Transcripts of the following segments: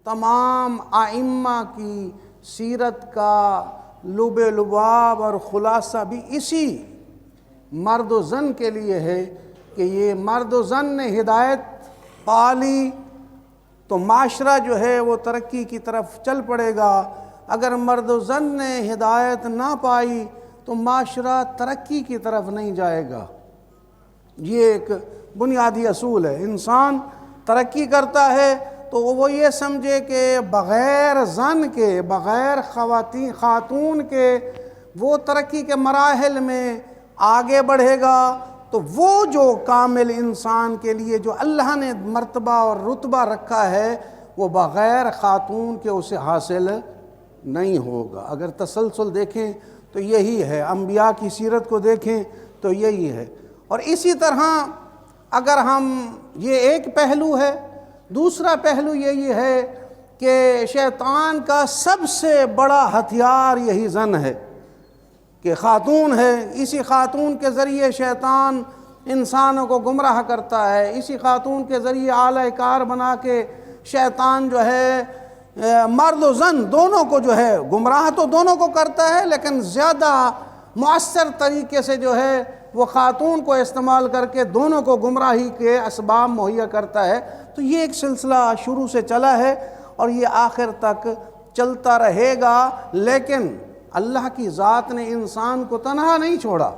تمام ائمہ کی سیرت کا لب لباب اور خلاصہ بھی اسی مرد و زن کے لیے ہے کہ یہ مرد و زن نے ہدایت پا لی تو معاشرہ جو ہے وہ ترقی کی طرف چل پڑے گا، اگر مرد و زن نے ہدایت نہ پائی تو معاشرہ ترقی کی طرف نہیں جائے گا۔ یہ ایک بنیادی اصول ہے۔ انسان ترقی کرتا ہے تو وہ یہ سمجھے کہ بغیر زن کے، بغیر خاتون کے وہ ترقی کے مراحل میں آگے بڑھے گا، تو وہ جو کامل انسان کے لیے جو اللہ نے مرتبہ اور رتبہ رکھا ہے وہ بغیر خاتون کے اسے حاصل نہیں ہوگا۔ اگر تسلسل دیکھیں تو یہی ہے، انبیاء کی سیرت کو دیکھیں تو یہی ہے۔ اور اسی طرح اگر ہم، یہ ایک پہلو ہے، دوسرا پہلو یہی ہے کہ شیطان کا سب سے بڑا ہتھیار یہی زن ہے کہ خاتون ہے۔ اسی خاتون کے ذریعے شیطان انسانوں کو گمراہ کرتا ہے، اسی خاتون کے ذریعے اعلی کار بنا کے شیطان جو ہے مرد و زن دونوں کو جو ہے گمراہ تو دونوں کو کرتا ہے، لیکن زیادہ مؤثر طریقے سے جو ہے وہ خاتون کو استعمال کر کے دونوں کو گمراہی کے اسباب مہیا کرتا ہے۔ تو یہ ایک سلسلہ شروع سے چلا ہے اور یہ آخر تک چلتا رہے گا، لیکن اللہ کی ذات نے انسان کو تنہا نہیں چھوڑا۔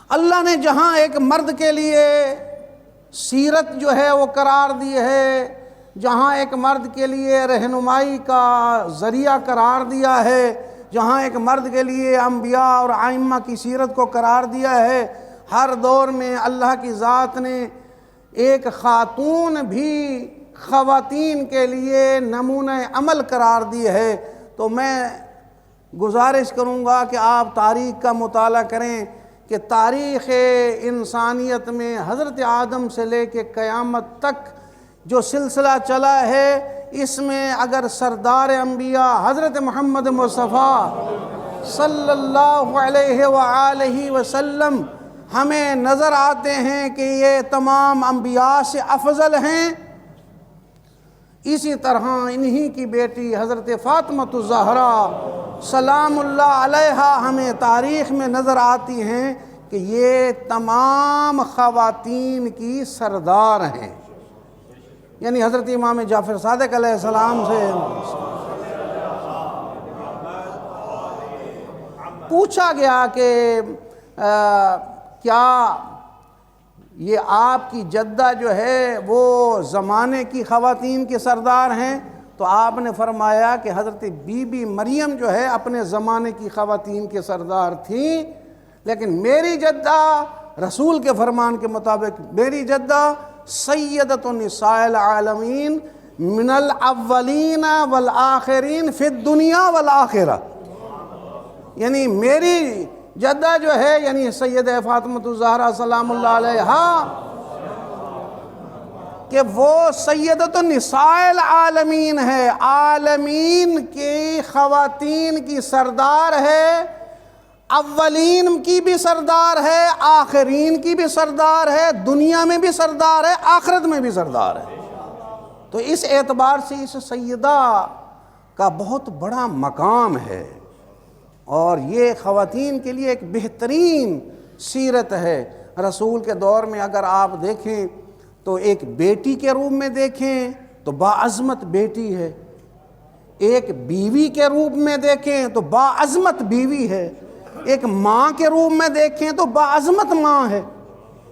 اللہ نے جہاں ایک مرد کے لیے سیرت جو ہے وہ قرار دی ہے، جہاں ایک مرد کے لیے رہنمائی کا ذریعہ قرار دیا ہے، جہاں ایک مرد کے لیے انبیاء اور ائمہ کی سیرت کو قرار دیا ہے، ہر دور میں اللہ کی ذات نے ایک خاتون بھی خواتین کے لیے نمونہ عمل قرار دی ہے۔ تو میں گزارش کروں گا کہ آپ تاریخ کا مطالعہ کریں کہ تاریخ انسانیت میں حضرت آدم سے لے کے قیامت تک جو سلسلہ چلا ہے، اس میں اگر سردار انبیاء حضرت محمد مصطفیٰ صلی اللہ علیہ وآلہ وسلم ہمیں نظر آتے ہیں کہ یہ تمام انبیاء سے افضل ہیں، اسی طرح انہی کی بیٹی حضرت فاطمہ الزہرا سلام اللہ علیہا ہمیں تاریخ میں نظر آتی ہیں کہ یہ تمام خواتین کی سردار ہیں۔ یعنی حضرت امام جعفر صادق علیہ السلام سے پوچھا گیا کہ کیا یہ آپ کی جدہ جو ہے وہ زمانے کی خواتین کے سردار ہیں؟ تو آپ نے فرمایا کہ حضرت بی بی مریم جو ہے اپنے زمانے کی خواتین کے سردار تھیں، لیکن میری جدہ رسول کے فرمان کے مطابق میری جدہ سیدۃ النساء العالمین من الاولین والآخرین فی الدنیا والآخرہ، یعنی میری جدہ جو ہے یعنی سیدہ فاطمہ الزہرا سلام اللہ علیہا کہ وہ سیدۃ النساء العالمین ہے، عالمین کی خواتین کی سردار ہے، اولین کی بھی سردار ہے، آخرین کی بھی سردار ہے، دنیا میں بھی سردار ہے، آخرت میں بھی سردار ہے۔ تو اس اعتبار سے اس سیدہ کا بہت بڑا مقام ہے، اور یہ خواتین کے لیے ایک بہترین سیرت ہے۔ رسول کے دور میں اگر آپ دیکھیں تو ایک بیٹی کے روپ میں دیکھیں تو باعظمت بیٹی ہے، ایک بیوی کے روپ میں دیکھیں تو باعظمت بیوی ہے، ایک ماں کے روپ میں دیکھیں تو باعظمت ماں ہے۔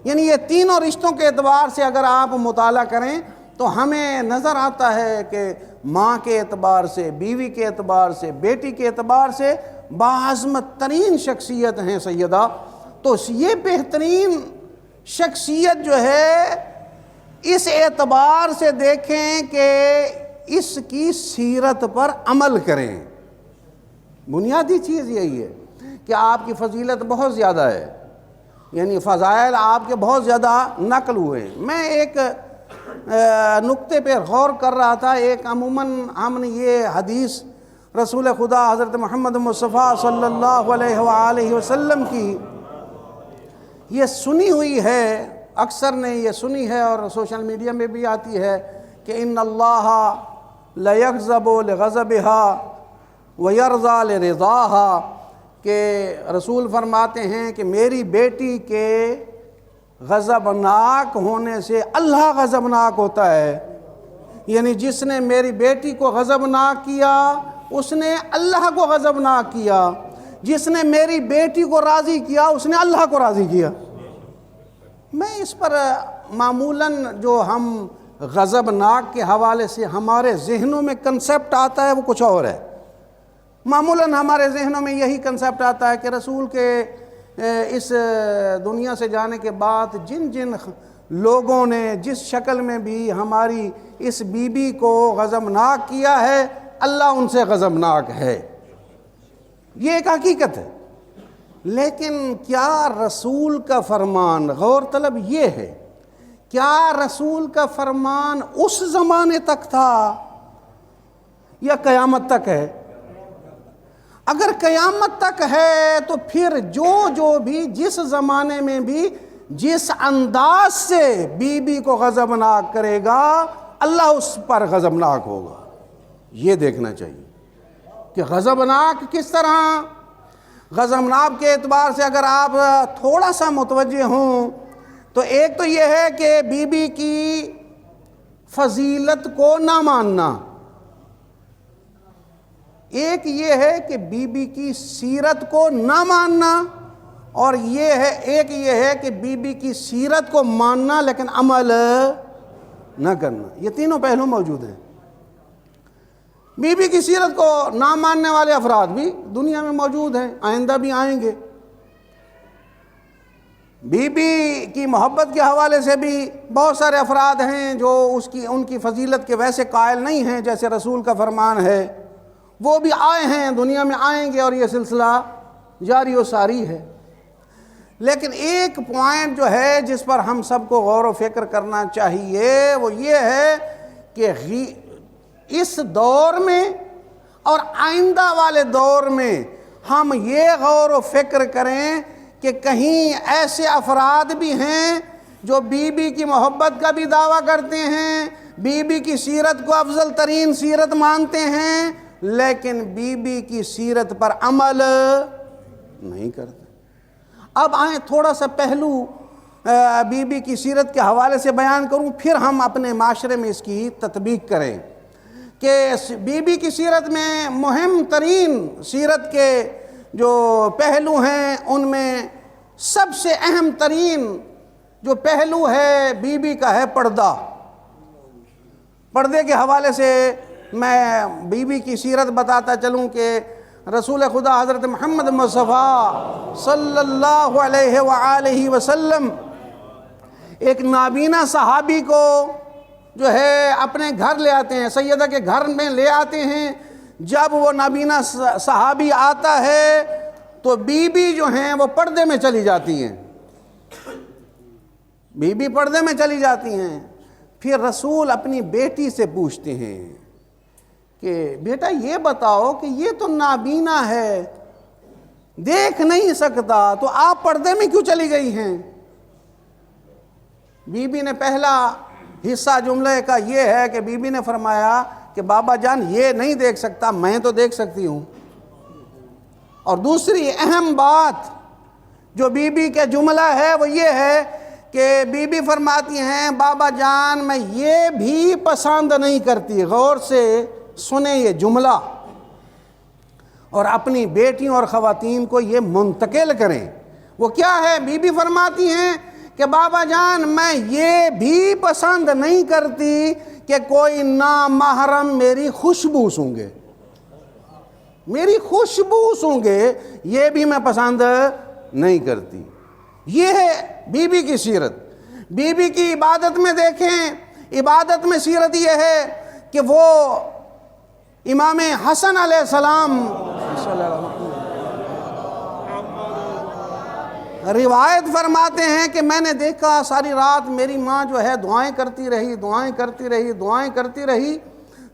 یعنی یہ تینوں رشتوں کے اعتبار سے اگر آپ مطالعہ کریں تو ہمیں نظر آتا ہے کہ ماں کے اعتبار سے، بیوی کے اعتبار سے، بیٹی کے اعتبار سے باعظمت ترین شخصیت ہیں سیدہ۔ تو یہ بہترین شخصیت جو ہے اس اعتبار سے دیکھیں کہ اس کی سیرت پر عمل کریں۔ بنیادی چیز یہی ہے کہ آپ کی فضیلت بہت زیادہ ہے، یعنی فضائل آپ کے بہت زیادہ نقل ہوئے۔ میں ایک نقطے پہ غور کر رہا تھا، ایک عموماً ہم نے یہ حدیث رسول خدا حضرت محمد مصطفیٰ صلی اللہ علیہ وآلہ وسلم کی یہ سنی ہوئی ہے، اکثر نے یہ سنی ہے اور سوشل میڈیا میں بھی آتی ہے کہ ان اللہ لیغضب لغضبها ویرضی لرضاها، کہ رسول فرماتے ہیں کہ میری بیٹی کے غضبناک ہونے سے اللہ غضبناک ہوتا ہے، یعنی جس نے میری بیٹی کو غضبناک کیا اس نے اللہ کو غضبناک کیا، جس نے میری بیٹی کو راضی کیا اس نے اللہ کو راضی کیا۔ میں اس پر معمولاً جو ہم غضبناک کے حوالے سے ہمارے ذہنوں میں کنسیپٹ آتا ہے وہ کچھ اور ہے۔ معمولاً ہمارے ذہنوں میں یہی کنسیپٹ آتا ہے کہ رسول کے اس دنیا سے جانے کے بعد جن جن لوگوں نے جس شکل میں بھی ہماری اس بی بی کو غضبناک کیا ہے اللہ ان سے غضبناک ہے، یہ ایک حقیقت ہے۔ لیکن کیا رسول کا فرمان، غور طلب یہ ہے، کیا رسول کا فرمان اس زمانے تک تھا یا قیامت تک ہے؟ اگر قیامت تک ہے تو پھر جو بھی جس زمانے میں بھی جس انداز سے بی بی کو غضبناک کرے گا اللہ اس پر غضبناک ہوگا۔ یہ دیکھنا چاہیے کہ غضبناک کس طرح۔ غضبناک کے اعتبار سے اگر آپ تھوڑا سا متوجہ ہوں تو ایک تو یہ ہے کہ بی بی کی فضیلت کو نہ ماننا، ایک یہ ہے کہ بی بی کی سیرت کو نہ ماننا، اور ایک یہ ہے کہ بی بی کی سیرت کو ماننا لیکن عمل نہ کرنا۔ یہ تینوں پہلو موجود ہیں۔ بی بی کی سیرت کو نہ ماننے والے افراد بھی دنیا میں موجود ہیں، آئندہ بھی آئیں گے۔ بی بی کی محبت کے حوالے سے بھی بہت سارے افراد ہیں جو ان کی فضیلت کے ویسے قائل نہیں ہیں جیسے رسول کا فرمان ہے، وہ بھی آئے ہیں، دنیا میں آئیں گے، اور یہ سلسلہ جاری و ساری ہے۔ لیکن ایک پوائنٹ جو ہے جس پر ہم سب کو غور و فکر کرنا چاہیے وہ یہ ہے کہ اس دور میں اور آئندہ والے دور میں ہم یہ غور و فکر کریں کہ کہیں ایسے افراد بھی ہیں جو بی بی کی محبت کا بھی دعویٰ کرتے ہیں، بی بی کی سیرت کو افضل ترین سیرت مانتے ہیں، لیکن بی بی کی سیرت پر عمل نہیں کرتے۔ اب آئیں تھوڑا سا پہلو بی بی کی سیرت کے حوالے سے بیان کروں، پھر ہم اپنے معاشرے میں اس کی تطبیق کریں کہ بی بی کی سیرت میں مہم ترین سیرت کے جو پہلو ہیں ان میں سب سے اہم ترین جو پہلو ہے بی بی کا ہے پردہ۔ پردے کے حوالے سے میں بی بی کی سیرت بتاتا چلوں کہ رسول خدا حضرت محمد مصطفیٰ صلی اللہ علیہ وآلہ وسلم ایک نابینا صحابی کو جو ہے اپنے گھر لے آتے ہیں، سیدہ کے گھر میں لے آتے ہیں۔ جب وہ نابینا صحابی آتا ہے تو بی بی جو ہیں وہ پردے میں چلی جاتی ہیں، بی بی پردے میں چلی جاتی ہیں۔ پھر رسول اپنی بیٹی سے پوچھتے ہیں کہ بیٹا یہ بتاؤ کہ یہ تو نابینا ہے، دیکھ نہیں سکتا، تو آپ پردے میں کیوں چلی گئی ہیں؟ بی بی نے پہلا حصہ جملے کا یہ ہے کہ بی بی نے فرمایا کہ بابا جان یہ نہیں دیکھ سکتا، میں تو دیکھ سکتی ہوں۔ اور دوسری اہم بات جو بی بی کا جملہ ہے وہ یہ ہے کہ بی بی فرماتی ہیں بابا جان میں یہ بھی پسند نہیں کرتی، غور سے سنیں یہ جملہ اور اپنی بیٹیوں اور خواتین کو یہ منتقل کریں۔ وہ کیا ہے؟ بی بی فرماتی ہیں کہ بابا جان میں یہ بھی پسند نہیں کرتی کہ کوئی نامحرم میری خوشبو سونگے، میری خوشبو سونگے، یہ بھی میں پسند نہیں کرتی۔ یہ ہے بی بی کی سیرت۔ بی بی کی عبادت میں دیکھیں، عبادت میں سیرت یہ ہے کہ وہ امام حسن علیہ السلام روایت فرماتے ہیں کہ میں نے دیکھا ساری رات میری ماں جو ہے دعائیں کرتی رہی، دعائیں کرتی رہی، دعائیں کرتی رہی۔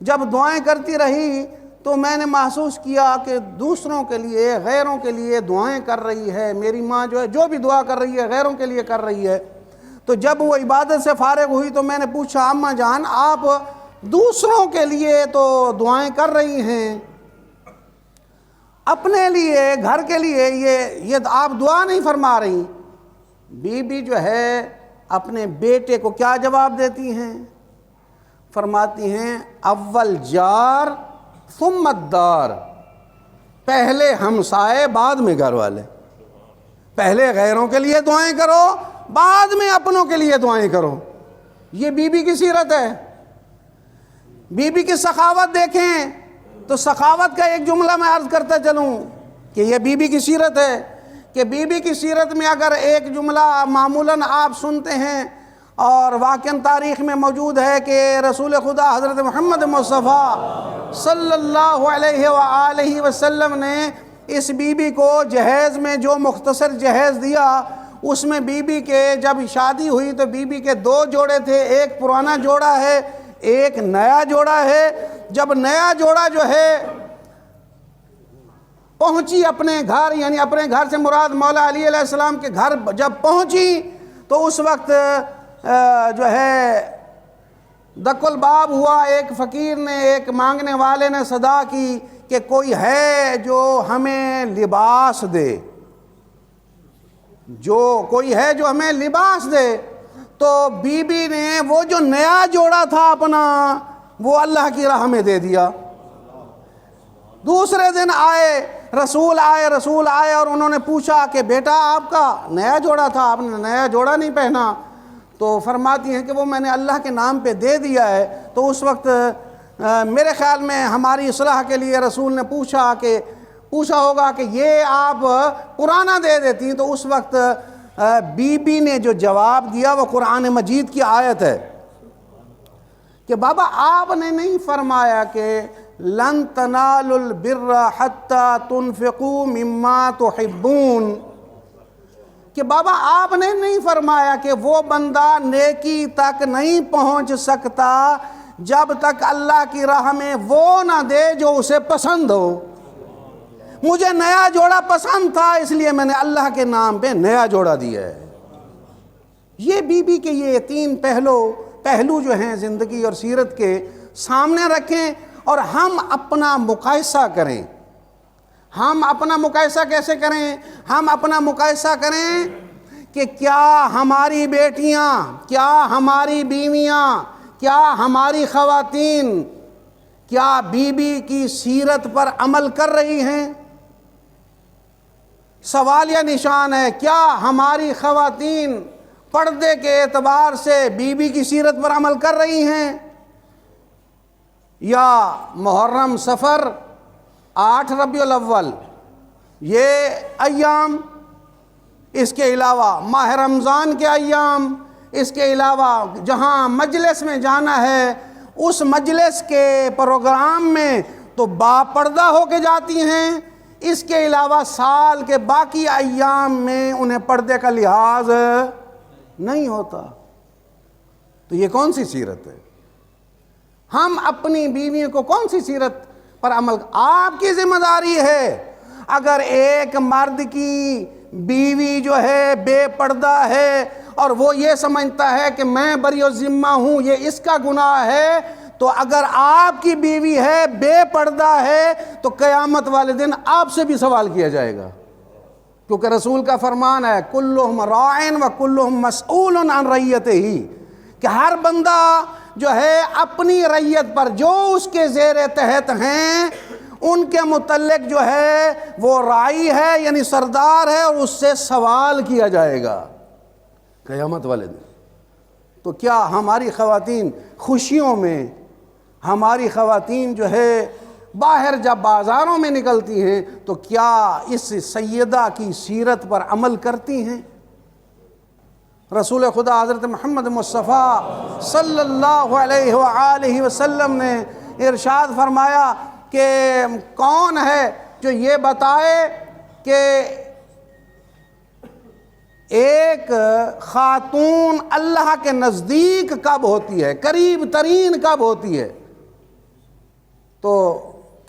جب دعائیں کرتی رہی تو میں نے محسوس کیا کہ دوسروں کے لیے، غیروں کے لیے دعائیں کر رہی ہے، میری ماں جو ہے جو بھی دعا کر رہی ہے غیروں کے لیے کر رہی ہے۔ تو جب وہ عبادت سے فارغ ہوئی تو میں نے پوچھا اماں جان آپ دوسروں کے لیے تو دعائیں کر رہی ہیں، اپنے لیے، گھر کے لیے یہ آپ دعا نہیں فرما رہی۔ بی بی جو ہے اپنے بیٹے کو کیا جواب دیتی ہیں؟ فرماتی ہیں اول جار ثم الدار، پہلے ہمسائے بعد میں گھر والے، پہلے غیروں کے لیے دعائیں کرو بعد میں اپنوں کے لیے دعائیں کرو۔ یہ بی بی کی سیرت ہے۔ بی بی کی سخاوت دیکھیں تو سخاوت کا ایک جملہ میں عرض کرتا چلوں کہ یہ بی بی کی سیرت ہے، کہ بی بی کی سیرت میں اگر ایک جملہ معمولاً آپ سنتے ہیں اور واقعاً تاریخ میں موجود ہے کہ رسول خدا حضرت محمد مصطفیٰ صلی اللہ علیہ وآلہ وسلم نے اس بی بی کو جہیز میں جو مختصر جہیز دیا، اس میں بی بی کے جب شادی ہوئی تو بی بی کے 2 جوڑے تھے، ایک پرانا جوڑا ہے ایک نیا جوڑا ہے۔ جب نیا جوڑا جو ہے پہنچی اپنے گھر، یعنی اپنے گھر سے مراد مولا علی علیہ السلام کے گھر جب پہنچی تو اس وقت جو ہے دق الباب ہوا، ایک فقیر نے، ایک مانگنے والے نے صدا کی کہ کوئی ہے جو ہمیں لباس دے، کوئی ہے جو ہمیں لباس دے۔ تو بی بی نے وہ جو نیا جوڑا تھا اپنا وہ اللہ کی راہ میں دے دیا۔ دوسرے دن رسول آئے اور انہوں نے پوچھا کہ بیٹا آپ کا نیا جوڑا تھا، آپ نے نیا جوڑا نہیں پہنا؟ تو فرماتی ہیں کہ وہ میں نے اللہ کے نام پہ دے دیا ہے۔ تو اس وقت میرے خیال میں ہماری اصلاح کے لیے رسول نے پوچھا ہوگا کہ یہ آپ پرانا دے دیتی، تو اس وقت بی بی نے جو جواب دیا وہ قرآن مجید کی آیت ہے کہ بابا آپ نے نہیں فرمایا کہ لن تنالوا البر حتى تنفقوا مما تحبون، کہ بابا آپ نے نہیں فرمایا کہ وہ بندہ نیکی تک نہیں پہنچ سکتا جب تک اللہ کی راہ میں وہ نہ دے جو اسے پسند ہو۔ مجھے نیا جوڑا پسند تھا اس لیے میں نے اللہ کے نام پہ نیا جوڑا دیا ہے۔ یہ بی بی کے یہ 3 پہلو جو ہیں زندگی اور سیرت کے سامنے رکھیں اور ہم اپنا مقایسہ کریں۔ ہم اپنا مقایسہ کیسے کریں؟ ہم اپنا مقایسہ کریں کہ کیا ہماری بیٹیاں، کیا ہماری بیویاں، کیا ہماری خواتین کیا بی بی کی سیرت پر عمل کر رہی ہیں؟ سوالیہ نشان ہے، کیا ہماری خواتین پردے کے اعتبار سے بی بی کی سیرت پر عمل کر رہی ہیں؟ یا محرم، صفر، 8 ربیع الاول یہ ایام، اس کے علاوہ ماہ رمضان کے ایام، اس کے علاوہ جہاں مجلس میں جانا ہے اس مجلس کے پروگرام میں تو باپردہ ہو کے جاتی ہیں، اس کے علاوہ سال کے باقی ایام میں انہیں پردے کا لحاظ نہیں ہوتا۔ تو یہ کون سی سیرت ہے؟ ہم اپنی بیویوں کو کون سی سیرت پر عمل؟ آپ کی ذمہ داری ہے۔ اگر ایک مرد کی بیوی جو ہے بے پردہ ہے اور وہ یہ سمجھتا ہے کہ میں بری الذمہ ہوں، یہ اس کا گناہ ہے، تو اگر آپ کی بیوی ہے بے پردہ ہے تو قیامت والے دن آپ سے بھی سوال کیا جائے گا، کیونکہ رسول کا فرمان ہے کلہم راعٍ وکلہم مسئول عن رعیتہ، کہ ہر بندہ جو ہے اپنی رعیت پر جو اس کے زیر تحت ہیں ان کے متعلق جو ہے وہ راعی ہے، یعنی سردار ہے، اور اس سے سوال کیا جائے گا قیامت والے دن۔ تو کیا ہماری خواتین خوشیوں میں، ہماری خواتین جو ہے باہر جب بازاروں میں نکلتی ہیں تو کیا اس سیدہ کی سیرت پر عمل کرتی ہیں؟ رسول خدا حضرت محمد مصطفیٰ صلی اللہ علیہ وآلہ وسلم نے ارشاد فرمایا کہ کون ہے جو یہ بتائے کہ ایک خاتون اللہ کے نزدیک کب ہوتی ہے، قریب ترین کب ہوتی ہے؟ تو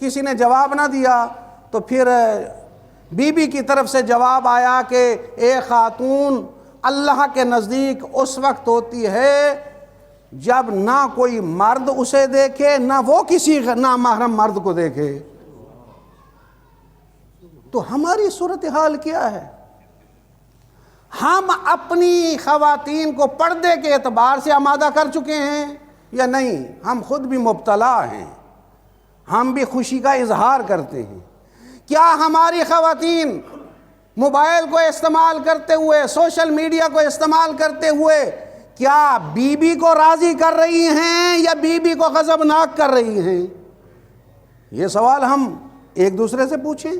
کسی نے جواب نہ دیا، تو پھر بی بی کی طرف سے جواب آیا کہ ایک خاتون اللہ کے نزدیک اس وقت ہوتی ہے جب نہ کوئی مرد اسے دیکھے نہ وہ کسی نامحرم مرد کو دیکھے، تو ہماری صورتحال کیا ہے؟ ہم اپنی خواتین کو پردے کے اعتبار سے آمادہ کر چکے ہیں یا نہیں؟ ہم خود بھی مبتلا ہیں، ہم بھی خوشی کا اظہار کرتے ہیں۔ کیا ہماری خواتین موبائل کو استعمال کرتے ہوئے، سوشل میڈیا کو استعمال کرتے ہوئے، کیا بی بی کو راضی کر رہی ہیں یا بی بی کو غضبناک کر رہی ہیں؟ یہ سوال ہم ایک دوسرے سے پوچھیں۔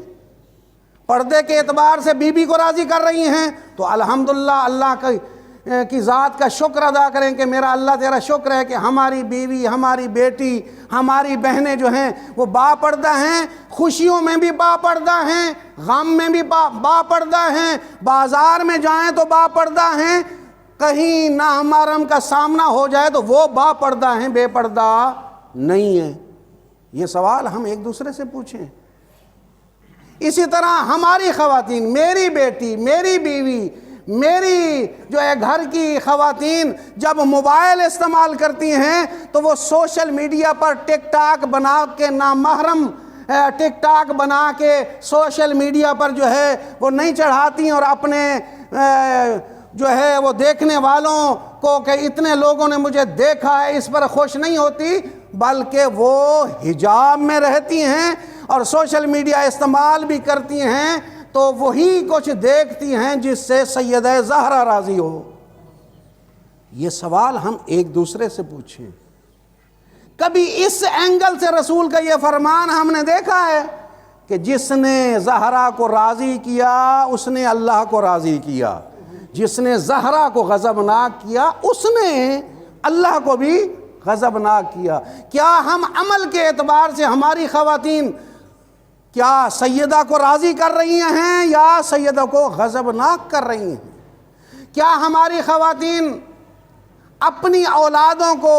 پردے کے اعتبار سے بی بی کو راضی کر رہی ہیں تو الحمدللہ اللہ کی ذات کا شکر ادا کریں کہ میرا اللہ تیرا شکر ہے کہ ہماری بیوی، ہماری بیٹی، ہماری بہنیں جو ہیں وہ با پردہ ہیں، خوشیوں میں بھی با پردہ ہیں، غم میں بھی با پردہ ہیں، بازار میں جائیں تو با پردہ ہیں، کہیں نامحرم کا سامنا ہو جائے تو وہ با پردہ ہیں، بے پردہ نہیں ہیں۔ یہ سوال ہم ایک دوسرے سے پوچھیں۔ اسی طرح ہماری خواتین، میری بیٹی، میری بیوی، میری جو ہے گھر کی خواتین جب موبائل استعمال کرتی ہیں تو وہ سوشل میڈیا پر ٹک ٹاک بنا کے، نامحرم ٹک ٹاک بنا کے سوشل میڈیا پر جو ہے وہ نہیں چڑھاتی اور اپنے جو ہے وہ دیکھنے والوں کو کہ اتنے لوگوں نے مجھے دیکھا ہے اس پر خوش نہیں ہوتی، بلکہ وہ حجاب میں رہتی ہیں اور سوشل میڈیا استعمال بھی کرتی ہیں تو وہی کچھ دیکھتی ہیں جس سے سیدہ زہرا راضی ہو۔ یہ سوال ہم ایک دوسرے سے پوچھیں۔ کبھی اس اینگل سے رسول کا یہ فرمان ہم نے دیکھا ہے کہ جس نے زہرا کو راضی کیا اس نے اللہ کو راضی کیا، جس نے زہرا کو غضبناک کیا اس نے اللہ کو بھی غضبناک کیا۔ کیا ہم عمل کے اعتبار سے ہماری خواتین کیا سیدہ کو راضی کر رہی ہیں یا سیدہ کو غضبناک کر رہی ہیں؟ کیا ہماری خواتین اپنی اولادوں کو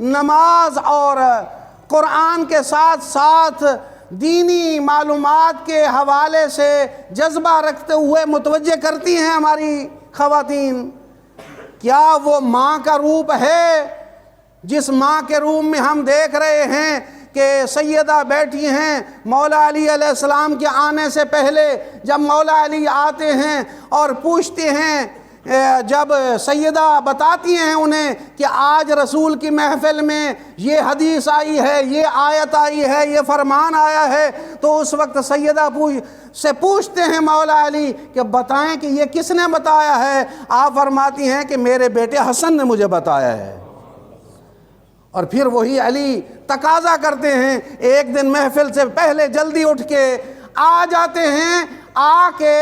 نماز اور قرآن کے ساتھ ساتھ دینی معلومات کے حوالے سے جذبہ رکھتے ہوئے متوجہ کرتی ہیں؟ ہماری خواتین کیا وہ ماں کا روپ ہے جس ماں کے روپ میں ہم دیکھ رہے ہیں کہ سیدہ بیٹھی ہیں مولا علی علیہ السلام کے آنے سے پہلے، جب مولا علی آتے ہیں اور پوچھتے ہیں، جب سیدہ بتاتی ہیں انہیں کہ آج رسول کی محفل میں یہ حدیث آئی ہے، یہ آیت آئی ہے، یہ فرمان آیا ہے، تو اس وقت سیدہ سے پوچھتے ہیں مولا علی کہ بتائیں کہ یہ کس نے بتایا ہے؟ آپ فرماتی ہیں کہ میرے بیٹے حسن نے مجھے بتایا ہے۔ اور پھر وہی علی تقاضا کرتے ہیں، ایک دن محفل سے پہلے جلدی اٹھ کے آ جاتے ہیں، آ کے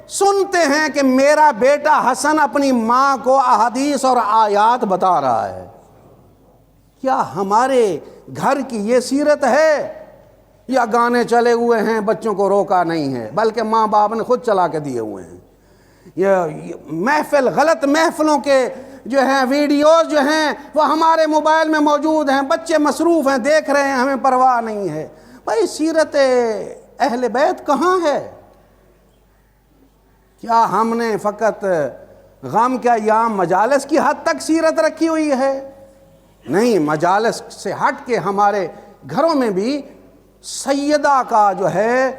سنتے ہیں کہ میرا بیٹا حسن اپنی ماں کو احادیث اور آیات بتا رہا ہے۔ کیا ہمارے گھر کی یہ سیرت ہے یا گانے چلے ہوئے ہیں، بچوں کو روکا نہیں ہے بلکہ ماں باپ نے خود چلا کے دیے ہوئے ہیں؟ یہ محفل، غلط محفلوں کے جو ہیں ویڈیوز جو ہیں وہ ہمارے موبائل میں موجود ہیں، بچے مصروف ہیں، دیکھ رہے ہیں، ہمیں پرواہ نہیں ہے۔ بھائی سیرت اہل بیت کہاں ہے؟ کیا ہم نے فقط غم کے ایام مجالس کی حد تک سیرت رکھی ہوئی ہے؟ نہیں، مجالس سے ہٹ کے ہمارے گھروں میں بھی سیدہ کا جو ہے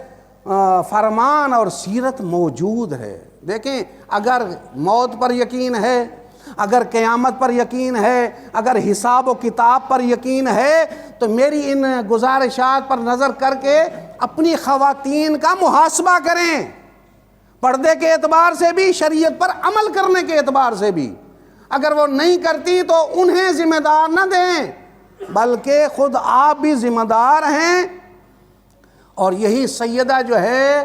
فرمان اور سیرت موجود ہے۔ دیکھیں، اگر موت پر یقین ہے، اگر قیامت پر یقین ہے، اگر حساب و کتاب پر یقین ہے تو میری ان گزارشات پر نظر کر کے اپنی خواتین کا محاسبہ کریں، پردے کے اعتبار سے بھی، شریعت پر عمل کرنے کے اعتبار سے بھی۔ اگر وہ نہیں کرتی تو انہیں ذمہ دار نہ دیں، بلکہ خود آپ بھی ذمہ دار ہیں، اور یہی سیدہ جو ہے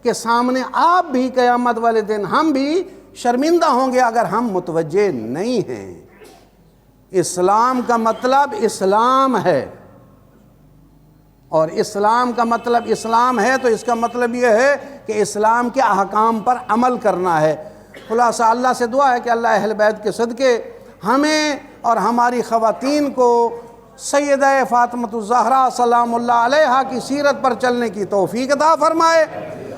کہ سامنے آپ بھی قیامت والے دن ہم بھی شرمندہ ہوں گے اگر ہم متوجہ نہیں ہیں۔ اسلام کا مطلب اسلام ہے، اور اسلام کا مطلب اسلام ہے تو اس کا مطلب یہ ہے کہ اسلام کے احکام پر عمل کرنا ہے۔ خلاصہ اللہ سے دعا ہے کہ اللہ اہل بیت کے صدقے ہمیں اور ہماری خواتین کو سیدہ فاطمۃ الزہرا سلام اللہ علیہا کی سیرت پر چلنے کی توفیق عطا فرمائے،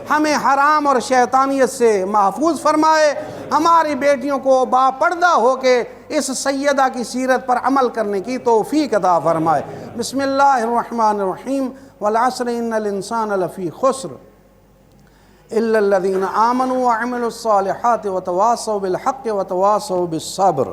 ہمیں حرام اور شیطانیت سے محفوظ فرمائے، ہماری بیٹیوں کو باپردہ ہو کے اس سیدہ کی سیرت پر عمل کرنے کی توفیق عطا فرمائے۔ بسم اللہ الرحمن الرحیم۔ والعصر ان الانسان لفی خسر الا الذین آمنوا وعملوا الصالحات وتواصوا بالحق وتواصوا بالصبر۔